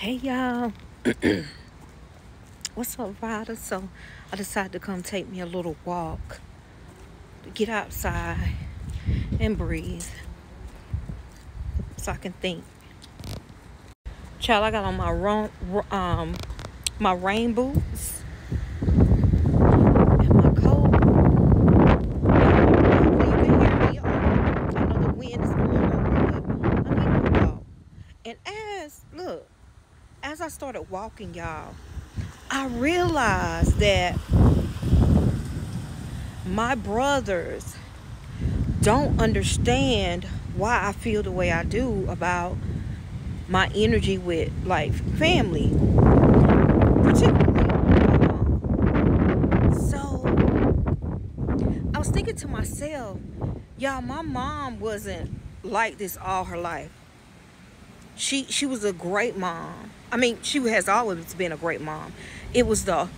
Hey y'all, what's up, Ryder? So I decided to come take me a little walk, to get outside and breathe so I can think. Child, I got on my rain boots and my coat. Hopefully you can hear me. I know the wind is blowing over, but I'm getting a walk. And as I started walking, y'all, I realized that my brothers don't understand why I feel the way I do about my energy with like family, particularly. So I was thinking to myself, y'all, my mom wasn't like this all her life. She was a great mom. I mean, she has always been a great mom. It was the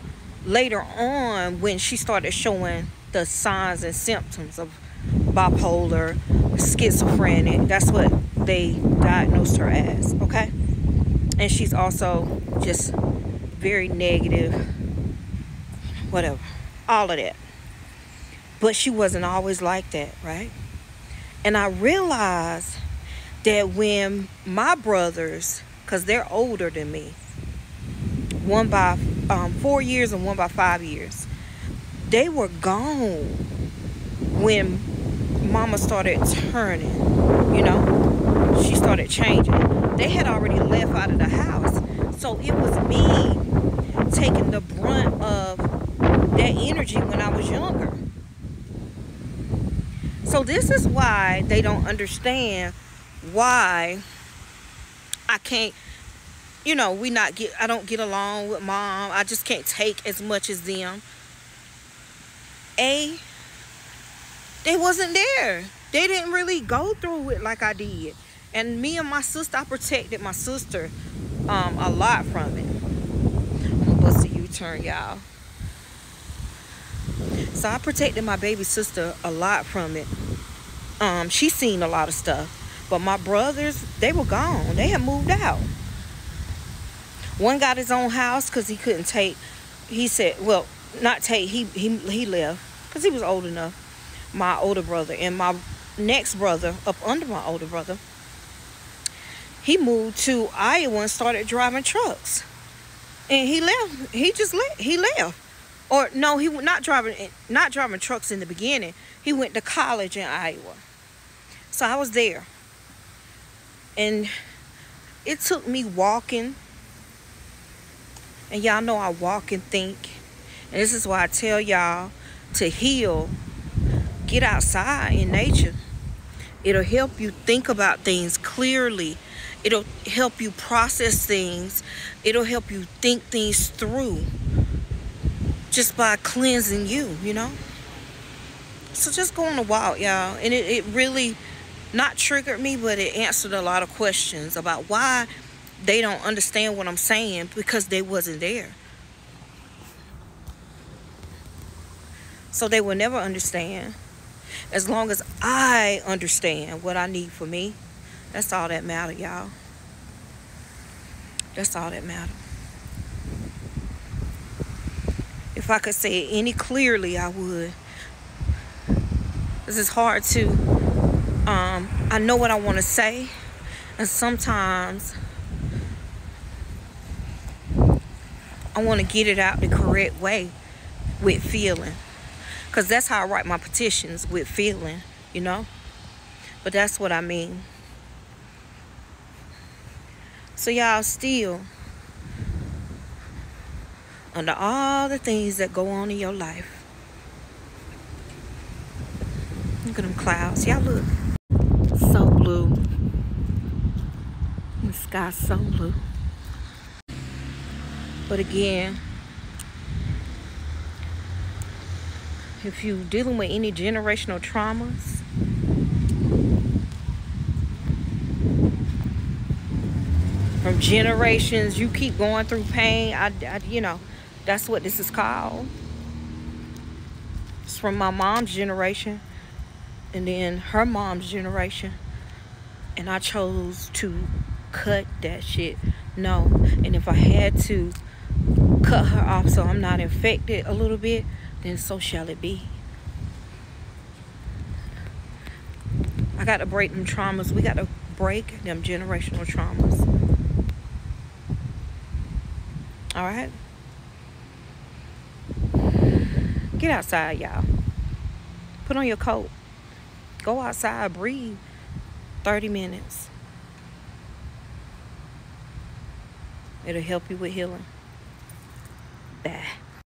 later on when she started showing the signs and symptoms of bipolar, schizophrenic. That's what they diagnosed her as, okay? And she's also just very negative, whatever, all of that. But she wasn't always like that, right? And I realized that when my brothers, because they're older than me, one by 4 years and one by 5 years, they were gone when mama started turning, she started changing. They had already left out of the house. So it was me taking the brunt of that energy when I was younger. So this is why they don't understand why I can't, I don't get along with mom. I just can't take as much as them. They wasn't there. They didn't really go through it like I did. And me and my sister, I protected my sister a lot from it. I'm gonna bust a U-turn, y'all. So I protected my baby sister a lot from it. She seen a lot of stuff. But my brothers, they were gone. They had moved out. One got his own house because he couldn't take. He said, well, not take. He left because he was old enough. My older brother and my next brother up under my older brother, he moved to Iowa and started driving trucks. And he left. He left. Or no, he was not driving trucks in the beginning. He went to college in Iowa. So I was there. And it took me walking. And y'all know I walk and think. And this is why I tell y'all to heal. Get outside in nature. It'll help you think about things clearly. It'll help you process things. It'll help you think things through. Just by cleansing you, So just go on a walk, y'all. And it really not triggered me, but it answered a lot of questions about why they don't understand what I'm saying, because they wasn't there. So they will never understand. As long as I understand what I need for me, that's all that matters, y'all. That's all that matters. If I could say it any clearly, I would. This is hard to, I know what I want to say, and sometimes I want to get it out the correct way with feeling. Because that's how I write my petitions, with feeling, But that's what I mean. So y'all, still, under all the things that go on in your life, look at them clouds. Y'all look. So blue. The sky's so blue. But again, if you're dealing with any generational traumas, from generations, you keep going through pain. That's what this is called. It's from my mom's generation, and then her mom's generation, and I chose to cut that shit. No. And if I had to cut her off so I'm not infected a little bit, then so shall it be. I got to break them traumas. We got to break them generational traumas. All right? Get outside, y'all. Put on your coat. Go outside, breathe 30 minutes. It'll help you with healing. Bye.